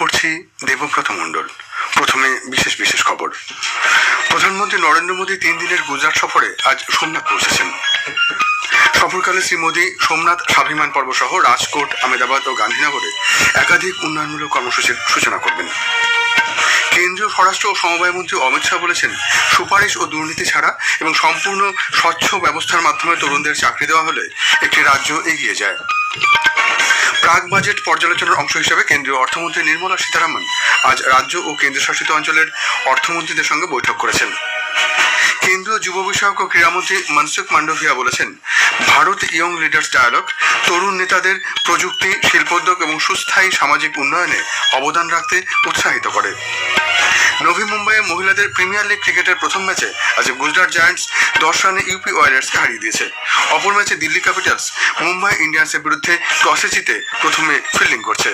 পড়ছি দেবব্রত মণ্ডল। প্রথমে বিশেষ বিশেষ খবর। প্রধানমন্ত্রী নরেন্দ্র মোদী 3 দিনের গুজরাট সফরে আজ সোমনাথ পৌঁছেছেন। সফরকালে শ্রী মোদী সোমনাথ স্বাভিমান পর্ব সহ রাজকোট, আহমেদাবাদ ও গান্ধীনগরে একাধিক উন্নয়নমূলক কর্মসূচির সূচনা করবেন। কেন্দ্রীয় স্বরাষ্ট্র ও সমবায় মন্ত্রী অমিত শাহ বলেছেন, সুপারিশ ও দুর্নীতি ছাড়া এবং সম্পূর্ণ স্বচ্ছ ব্যবস্থার মাধ্যমে তরুণদের চাকরি দেওয়া হলে একটি রাজ্য এগিয়ে যায়। প্রাক বাজেট পর্যালোচনার অংশ হিসেবে কেন্দ্রীয় অর্থমন্ত্রী নির্মলা সীতারামন আজ রাজ্য ও কেন্দ্রশাসিত অঞ্চলের অর্থমন্ত্রীদের সঙ্গে বৈঠক করেছেন। কেন্দ্রীয় যুব বিষয়ক ও ক্রীড়ামন্ত্রী মনসুখ মান্ডভিয়া বলেছেন, ভারত ইয়ং লিডার্স ডায়ালগ তরুণ নেতাদের প্রযুক্তি, শিল্পোদ্যোগ এবং সুস্থায়ী সামাজিক উন্নয়নে অবদান রাখতে উৎসাহিত করে। নভি মুম্বাইয়ে মহিলাদের প্রিমিয়ার লিগ ক্রিকেটের প্রথম ম্যাচে আজ গুজরাট জায়ান্টস 10 রানে ইউপি ওয়ারিয়র্সকে হারিয়ে দিয়েছে। অপর ম্যাচে দিল্লি ক্যাপিটালস মুম্বাই ইন্ডিয়ান্সের বিরুদ্ধে টসে জিতে প্রথমে ফিল্ডিং করছে।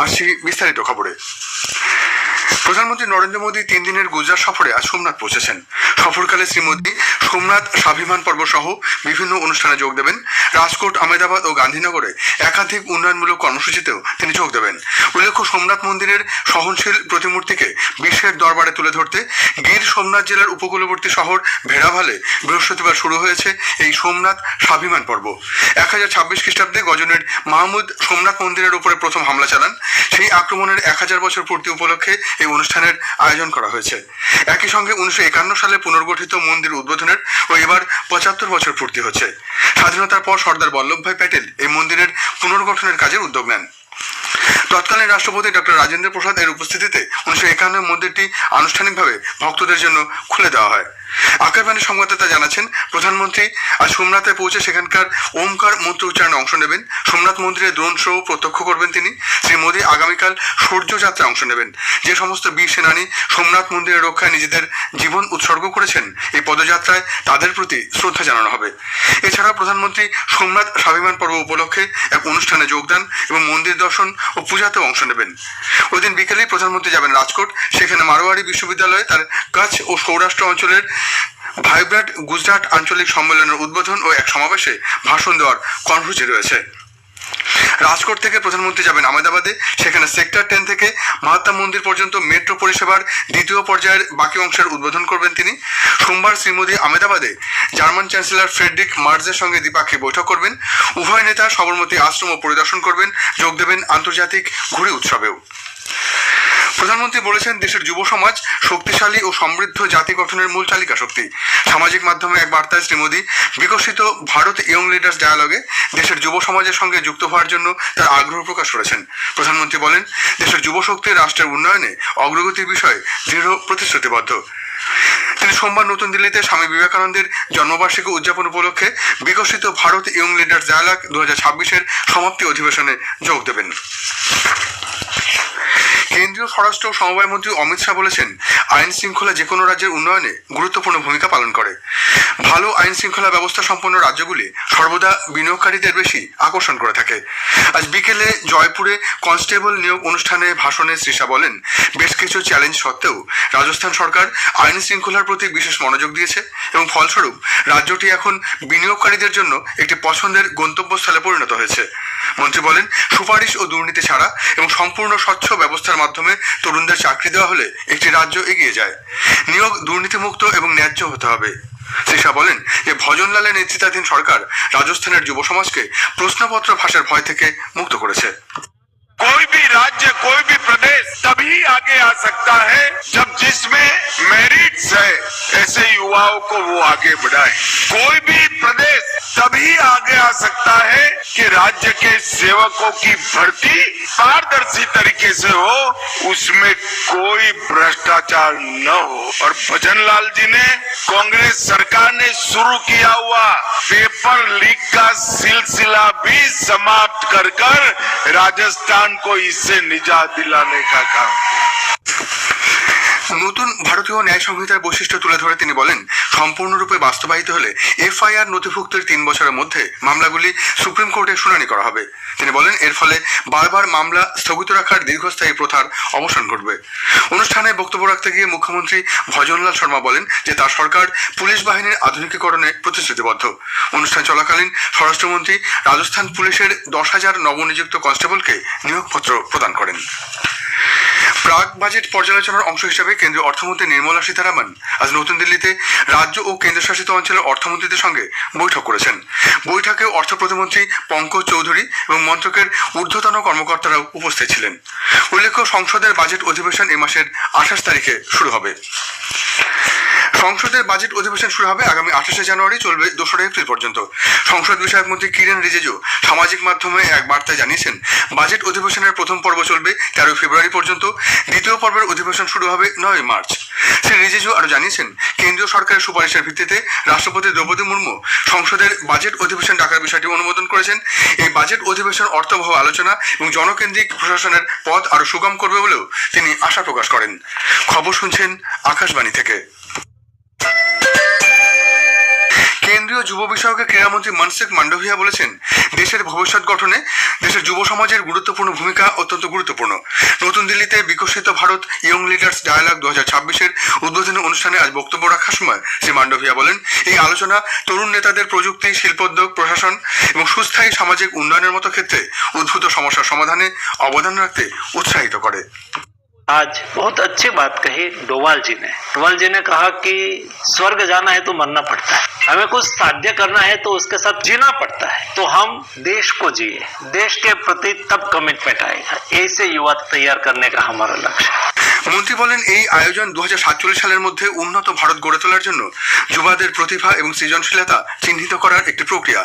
আসছি বিস্তারিত খবরে। প্রধানমন্ত্রী নরেন্দ্র মোদী 3 দিনের গুজরাট সফরে আজ সোমনাথ পৌঁছেছেন। সফরকালে শ্রী মোদী সোমনাথ স্বাভিমান পর্ব সহ বিভিন্ন অনুষ্ঠানে যোগ দেবেন। রাজকোট, আহমেদাবাদ ও গান্ধীনগরে একাধিক উন্নয়নমূলক কর্মসূচিতেও তিনি যোগ দেবেন। উল্লেখ্য, সোমনাথ মন্দিরের সহনশীল প্রতিমূর্তিকে বিশ্বের দরবারে তুলে ধরতে গির সোমনাথ জেলার উপকূলবর্তী শহর ভেড়াভালে বৃহস্পতিবার শুরু হয়েছে এই সোমনাথ স্বাভিমান পর্ব। 1026 খ্রিস্টাব্দে গজনের মাহমুদ সোমনাথ মন্দিরের উপরে প্রথম হামলা চালান। সেই আক্রমণের 1000 বছর পূর্তি উপলক্ষে এই অনুষ্ঠানের আয়োজন করা হয়েছে। একই সঙ্গে 1951 সালে পুনর্গঠিত মন্দির উদ্বোধনের ও এবার 75 বছর পূর্তি হচ্ছে। স্বাধীনতার পর সর্দার বল্লভভাই প্যাটেল এই মন্দিরের পুনর্গঠনের কাজের উদ্যোগ নেন। তৎকালীন রাষ্ট্রপতি ডক্টর রাজেন্দ্র প্রসাদ এর উপস্থিতিতে 1951 মন্দিরটি আনুষ্ঠানিকভাবে ভক্তদের জন্য খুলে দেওয়া হয়। আকাশবাণী সংবাদদাতা জানাচ্ছেন, প্রধানমন্ত্রী আজ সোমনাথে পৌঁছে সেখানকার ওমকার মন্ত্র উচ্চারণে অংশ নেবেন। সোমনাথ মন্দিরে ড্রোন শো প্রত্যক্ষ করবেন তিনি। শ্রী মোদী আগামীকাল সূর্য যাত্রায় অংশ নেবেন। যে সমস্ত বীর সেনানী সোমনাথ মন্দিরের রক্ষায় নিজেদের জীবন উৎসর্গ করেছেন, এই পদযাত্রায় তাদের প্রতি শ্রদ্ধা জানানো হবে। এছাড়া প্রধানমন্ত্রী সোমনাথ স্বাভিমান পর্ব উপলক্ষে এক অনুষ্ঠানে যোগদান এবং মন্দির দর্শন ও পূজাতেও অংশ নেবেন। ওই দিন বিকেলেই প্রধানমন্ত্রী যাবেন রাজকোট। সেখানে মারোয়াড়ি বিশ্ববিদ্যালয়ে তার কচ্ছ ও সৌরাষ্ট্র অঞ্চলের ভাইব্রান্ট গুজরাট আঞ্চলিক সম্মেলনের উদ্বোধন ও এক সমাবেশে ভাষণ দেওয়ার কর্মসূচি রয়েছে। রাজকোট থেকে প্রধানমন্ত্রী যাবেন আহমেদাবাদে। সেখানে সেক্টর 10 থেকে মহাত্মা মন্দির পর্যন্ত মেট্রো পরিষেবার দ্বিতীয় পর্যায়ের বাকি অংশের উদ্বোধন করবেন তিনি। সোমবার শ্রী মোদী আহমেদাবাদে জার্মান চ্যান্সেলর ফ্রেডরিক মার্জের সঙ্গে দ্বিপাক্ষিক বৈঠক করবেন। উভয় নেতা সবরমতী আশ্রমও পরিদর্শন করবেন, যোগ দেবেন আন্তর্জাতিক ঘুড়ি উৎসবেও। প্রধানমন্ত্রী বলেছেন, দেশের যুব সমাজ শক্তিশালী ও সমৃদ্ধ জাতি গঠনের মূল চালিকা শক্তি। সামাজিক মাধ্যমে এক বার্তায় শ্রী মোদী বিকশিত ভারত ইয়ং লিডার্স ডায়ালগে দেশের যুব সমাজের সঙ্গে যুক্ত হওয়ার জন্য তার আগ্রহ প্রকাশ করেছেন। প্রধানমন্ত্রী বলেন, দেশের যুব শক্তি রাষ্ট্রের উন্নয়নে অগ্রগতির বিষয়ে দৃঢ় প্রতিশ্রুতিবদ্ধ। তিনি সোমবার নতুন দিল্লিতে স্বামী বিবেকানন্দের জন্মবার্ষিকী উদযাপন উপলক্ষে বিকশিত ভারত ইয়ং লিডার্স ডায়ালগ 2026-এর সমাপ্তি অধিবেশনে যোগ দেবেন। কেন্দ্রীয় স্বরাষ্ট্র ও সমবায় মন্ত্রী অমিত শাহ বলেছেন, আইন শৃঙ্খলা যে কোনো রাজ্যের উন্নয়নে গুরুত্বপূর্ণ ভূমিকা পালন করে। ভালো আইন শৃঙ্খলা ব্যবস্থা সম্পন্ন রাজ্যগুলি সর্বদা বিনিয়োগকারীদের বেশি আকর্ষণ করে থাকে। আজ বিকেলে জয়পুরে কনস্টেবল নিয়োগ অনুষ্ঠানে ভাষণে শ্রী শাহ বলেন, বেশ কিছু চ্যালেঞ্জ সত্ত্বেও রাজস্থান সরকার আইন শৃঙ্খলার প্রতি বিশেষ মনোযোগ দিয়েছে এবং ফলস্বরূপ রাজ্যটি এখন বিনিয়োগকারীদের জন্য একটি পছন্দের গন্তব্যস্থলে পরিণত হয়েছে। মন্ত্রী বলেন, সুপারিশ ও দুর্নীতি ছাড়া এবং সম্পূর্ণ স্বচ্ছ ব্যবস্থার মাধ্যমে তরুণদের চাকরি দেওয়া হলে একটি রাজ্য এগিয়ে যায়। নিয়োগ দুর্নীতিমুক্ত এবং ন্যায্য হতে হবে। শ্রী শাহ বলেন যে ভজনলালের নেতৃত্বাধীন সরকার রাজস্থানের যুব সমাজকে প্রশ্নপত্র ফাঁসের ভয় থেকে মুক্ত করেছে। कोई भी राज्य, कोई भी प्रदेश तभी आगे आ सकता है जब जिसमें मेरिट्स है, ऐसे युवाओं को वो आगे बढ़ाए। कोई भी प्रदेश तभी आगे आ सकता है कि राज्य के सेवकों की भर्ती पारदर्शी तरीके से हो, उसमें कोई भ्रष्टाचार न हो। और भजनलाल जी ने, कांग्रेस सरकार ने शुरू किया हुआ पेपर लीक का सिलसिला भी समाप्त कर राजस्थान को इससे निजात दिलाने का काम। নতুন ভারতীয় ন্যায় সংহিতার বৈশিষ্ট্য তুলে ধরে তিনি বলেন, সম্পূর্ণরূপে বাস্তবায়িত হলে এফআইআর নথিভুক্তির 3 বছরের মধ্যে মামলাগুলি সুপ্রিম কোর্টে শুনানি করা হবে। তিনি বলেন, এর ফলে বারবার মামলা স্থগিত রাখার দীর্ঘস্থায়ী প্রথার অবসান ঘটবে। অনুষ্ঠানে বক্তব্য রাখতে গিয়ে মুখ্যমন্ত্রী ভজনলাল শর্মা বলেন যে তার সরকার পুলিশ বাহিনীর আধুনিকীকরণে প্রতিশ্রুতিবদ্ধ। অনুষ্ঠান চলাকালীন স্বরাষ্ট্রমন্ত্রী রাজস্থান পুলিশের 10,000 নবনিযুক্ত কনস্টেবলকে নিয়োগপত্র প্রদান করেন। প্রাক বাজেট পর্যালোচনার অংশ হিসেবে কেন্দ্রীয় অর্থমন্ত্রী নির্মলা সীতারামন আজ নতুন দিল্লিতে রাজ্য ও কেন্দ্রশাসিত অঞ্চলের অর্থমন্ত্রীদের সঙ্গে বৈঠক করেছেন। বৈঠকে অর্থ প্রতিমন্ত্রী পঙ্কজ চৌধুরী এবং মন্ত্রকের ঊর্ধ্বতন কর্মকর্তারাও উপস্থিত ছিলেন। উল্লেখ্য, সংসদের বাজেট অধিবেশন এই মাসের 28 তারিখে শুরু হবে। সংসদের বাজেট অধিবেশন শুরু হবে আগামী 28শে জানুয়ারি, চলবে 2রা এপ্রিল পর্যন্ত। সংসদ বিষয়ক মন্ত্রী কিরেন রিজিজু সামাজিক মাধ্যমে এক বার্তায় জানিয়েছেন, বাজেট অধিবেশনের প্রথম পর্ব চলবে 13 ফেব্রুয়ারি পর্যন্ত, দ্বিতীয় পর্বের অধিবেশন শুরু হবে 9 মার্চ। শ্রী রিজিজু আরও জানিয়েছেন, কেন্দ্রীয় সরকারের সুপারিশের ভিত্তিতে রাষ্ট্রপতি দ্রৌপদী মুর্মু সংসদের বাজেট অধিবেশন ডাকার বিষয়টি অনুমোদন করেছেন। এই বাজেট অধিবেশন অর্থবহ আলোচনা এবং জনকেন্দ্রিক প্রশাসনের পথ আরও সুগম করবে বলেও তিনি আশা প্রকাশ করেন। খবর শুনছেন আকাশবাণী থেকে। কেন্দ্রীয় যুব বিষয়ক ক্রীড়ামন্ত্রী মনসুখ মান্ডভিয়া বলেছেন, দেশের ভবিষ্যৎ গঠনে দেশের যুব সমাজের গুরুত্বপূর্ণ ভূমিকা অত্যন্ত গুরুত্বপূর্ণ। নতুন দিল্লিতে বিকশিত ভারত ইয়ং লিডার্স ডায়ালগ 2026-এর উদ্বোধনী অনুষ্ঠানে আজ বক্তব্য রাখার সময় শ্রী মান্ডভিয়া বলেন, এই আলোচনা তরুণ নেতাদের প্রযুক্তি, শিল্পোদ্যোগ, প্রশাসন এবং সুস্থায়ী সামাজিক উন্নয়নের মতো ক্ষেত্রে উদ্ভূত সমস্যার সমাধানে অবদান রাখতে উৎসাহিত করে। आज बहुत अच्छी बात कही डोवाल जी ने। डोवाल जी ने कहा कि स्वर्ग जाना है तो मरना पड़ता है, हमें कुछ साध्य करना है तो उसके साथ जीना पड़ता है। तो हम देश को जिए, देश के प्रति तब कमिटमेंट आएगा। ऐसे युवा तैयार करने का हमारा लक्ष्य है। মন্ত্রী বলেন, এই আয়োজন 2047 সালের মধ্যে উন্নত ভারত গড়ে তোলার জন্য যুবাদের প্রতিভা এবং সৃজনশীলতা চিহ্নিত করার একটি প্রক্রিয়া।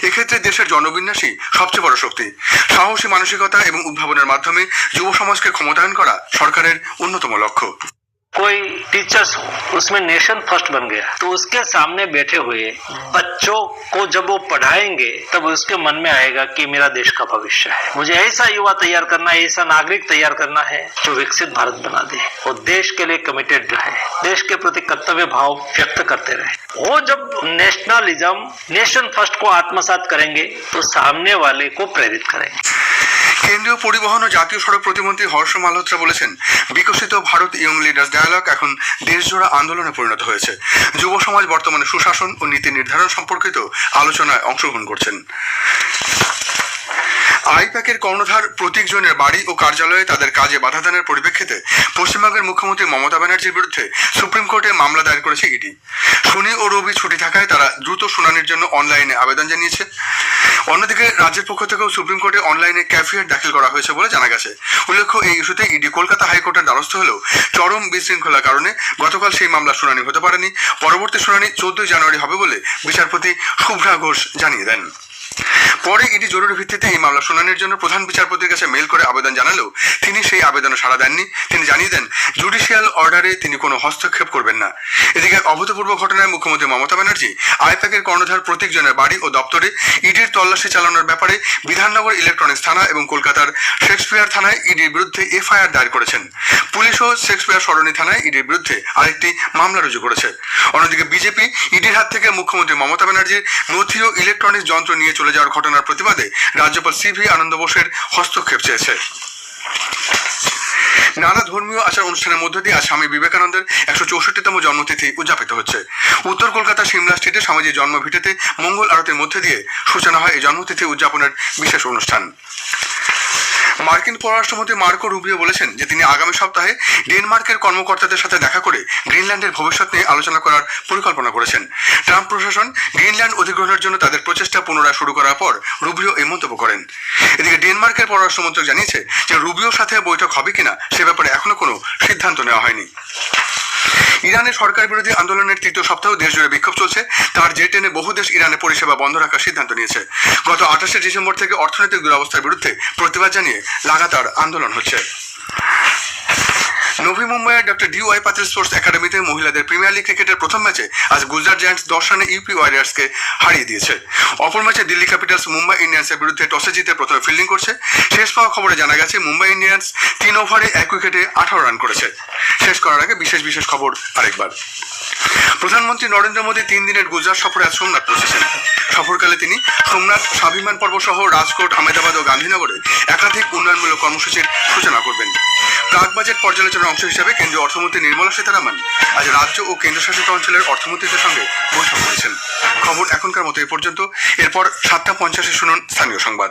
এক্ষেত্রে দেশের জনবিন্যাসই সবচেয়ে বড় শক্তি। সাহসী মানসিকতা এবং উদ্ভাবনের মাধ্যমে যুব সমাজকে ক্ষমতায়ন করা সরকারের অন্যতম লক্ষ্য। कोई टीचर्स हो, उसमें नेशन फर्स्ट बन गया तो उसके सामने बैठे हुए बच्चों को जब वो पढ़ाएंगे तब उसके मन में आएगा कि मेरा देश का भविष्य है, मुझे ऐसा युवा तैयार करना है, ऐसा नागरिक तैयार करना है जो विकसित भारत बना दे और देश के लिए कमिटेड रहे, देश के प्रति कर्तव्य भाव व्यक्त करते रहे। वो जब नेशनलिज्म, नेशन फर्स्ट को आत्मसात करेंगे तो सामने वाले को प्रेरित करेंगे। কেন্দ্রীয় পরিবহন ও জাতীয় সড়ক প্রতিমন্ত্রী হর্ষ মালহোত্রা বলেছেন, বিকশিত ভারত ইয়ং লিডার্স ডায়ালগ এখন দেশজোড়া আন্দোলনে পরিণত হয়েছে। যুব সমাজ বর্তমানে সুশাসন ও নীতি নির্ধারণ সম্পর্কিত আলোচনায় অংশগ্রহণ করছেন। আইপ্যাকের কর্ণধার প্রতীক জৈনের বাড়ি ও কার্যালয়ে তাদের কাজে বাধা দানের পরিপ্রেক্ষিতে পশ্চিমবঙ্গের মুখ্যমন্ত্রী মমতা ব্যানার্জির বিরুদ্ধে সুপ্রিম কোর্টে মামলা দায়ের করেছে ইডি। শনি ও রবি ছুটি থাকায় তারা দ্রুত শুনানির জন্য অনলাইনে আবেদন জানিয়েছে। অন্যদিকে রাজ্যের পক্ষ থেকেও সুপ্রিম কোর্টে অনলাইনে ক্যাফিয়েট দাখিল করা হয়েছে বলে জানা গেছে। উল্লেখ্য, এই ইস্যুতে ইডি কলকাতা হাইকোর্টের দ্বারস্থ হলেও চরম বিশৃঙ্খলার কারণে গতকাল সেই মামলা শুনানি হতে পারেনি। পরবর্তী শুনানি 14 জানুয়ারি হবে বলে বিচারপতি শুভ্রা ঘোষ জানিয়ে দেন। পরে ইডি জরুরি ভিত্তিতে এই মামলা শুনানির জন্য প্রধান বিচারপতির কাছে মেল করে আবেদন জানালেও তিনি সেই আবেদনে সাড়া দেননি। তিনি জানিয়ে দেন, জুডিশিয়াল অর্ডারে তিনি কোনো হস্তক্ষেপ করবেন না। এদিকে অভূতপূর্ব ঘটনায় মুখ্যমন্ত্রী মমতা ব্যানার্জি আইপ্যাকের কর্ণধার প্রতীক জনের বাড়ি ও দপ্তরে ইডির তল্লাশি চালানোর ব্যাপারে বিধাননগর ইলেকট্রনিক্স থানা এবং কলকাতার শেক্সপিয়ার থানায় ইডির বিরুদ্ধে এফআইআর দায়ের করেছেন। পুলিশও শেক্সপিয়ার সরণি থানায় ইডির বিরুদ্ধে আরেকটি মামলা রুজু করেছে। অন্যদিকে বিজেপি ইডির হাত থেকে মুখ্যমন্ত্রী মমতা ব্যানার্জির নথি ও ইলেকট্রনিক্স যন্ত্র নিয়ে চলে যাওয়ার ঘটনার প্রতিবাদে রাজ্যপাল সিভি আনন্দ বোসের হস্তক্ষেপ চেয়েছে। নানা ধর্মীয় আচার অনুষ্ঠানের মধ্য দিয়ে আজ স্বামী বিবেকানন্দের 164তম জন্মতিথি উদযাপিত হচ্ছে। উত্তর কলকাতা সিমলা স্ট্রিটে স্বামীজির জন্মভিটেতে মঙ্গল আরতির মধ্যে দিয়ে সূচনা হয় এই জন্মতিথি উদযাপনের বিশেষ অনুষ্ঠান। মার্কিন পররাষ্ট্রমন্ত্রী মার্কো রুবিও বলেছেন যে তিনি আগামী সপ্তাহে ডেনমার্কের কর্মকর্তাদের সাথে দেখা করে গ্রিনল্যান্ডের ভবিষ্যৎ নিয়ে আলোচনা করার পরিকল্পনা করেছেন। ট্রাম্প প্রশাসন গ্রিনল্যান্ড অধিগ্রহণের জন্য তাদের প্রচেষ্টা পুনরায় শুরু করার পর রুবিও এই মন্তব্য করেন। এদিকে ডেনমার্কের পররাষ্ট্র মন্ত্রক জানিয়েছে যে রুবিওর সাথে বৈঠক হবে কিনা সে ব্যাপারে এখনো কোনো সিদ্ধান্ত নেওয়া হয়নি। ইরানের সরকার বিরোধী আন্দোলনের 3য় সপ্তাহে দেশ জুড়ে বিক্ষোভ চলছে। তার জের টেনে বহু দেশ ইরানের পরিষেবা বন্ধ রাখার সিদ্ধান্ত নিয়েছে। গত 28শে ডিসেম্বর থেকে অর্থনৈতিক দুরবস্থার বিরুদ্ধে প্রতিবাদ জানিয়ে লাগাতার আন্দোলন হচ্ছে। নভি মুম্বাইয়ের ডক্টর DY পাতিল স্পোর্টস একাডেমিতে মহিলাদের প্রিমিয়ার লিগ ক্রিকেটের প্রথম ম্যাচে আজ গুজরাট জায়ান্টস 10 রানে ইউপি ওয়ারিয়ার্সকে হারিয়ে দিয়েছে। অপর ম্যাচে দিল্লি ক্যাপিটালস মুম্বাই ইন্ডিয়ান্সের বিরুদ্ধে টসে জিতে প্রথমে ফিল্ডিং করছে। শেষ পাওয়া খবরে জানা গেছে মুম্বাই ইন্ডিয়ান্স 3 ওভারে 1 উইকেটে 18 রান করেছে। শেষ করার আগে বিশেষ খবর আরেকবার। প্রধানমন্ত্রী নরেন্দ্র মোদী 3 দিনের গুজরাট সফরে আজ সোমনাথ পৌঁছেছেন। সফরকালে তিনি সোমনাথ স্বাভিমান পর্ব সহ রাজকোট, আহমেদাবাদ ও গান্ধীনগরে একাধিক উন্নয়নমূলক কর্মসূচির সূচনা করবেন। প্রাক বাজেট পর্যালোচনার অংশ হিসেবে কেন্দ্রীয় অর্থমন্ত্রী নির্মলা সীতারামন আজ রাজ্য ও কেন্দ্রশাসিত অঞ্চলের অর্থমন্ত্রীদের সঙ্গে বৈঠক করেছেন। খবর এখনকার মতো এ পর্যন্ত। এরপর 7:50 শুনুন স্থানীয় সংবাদ।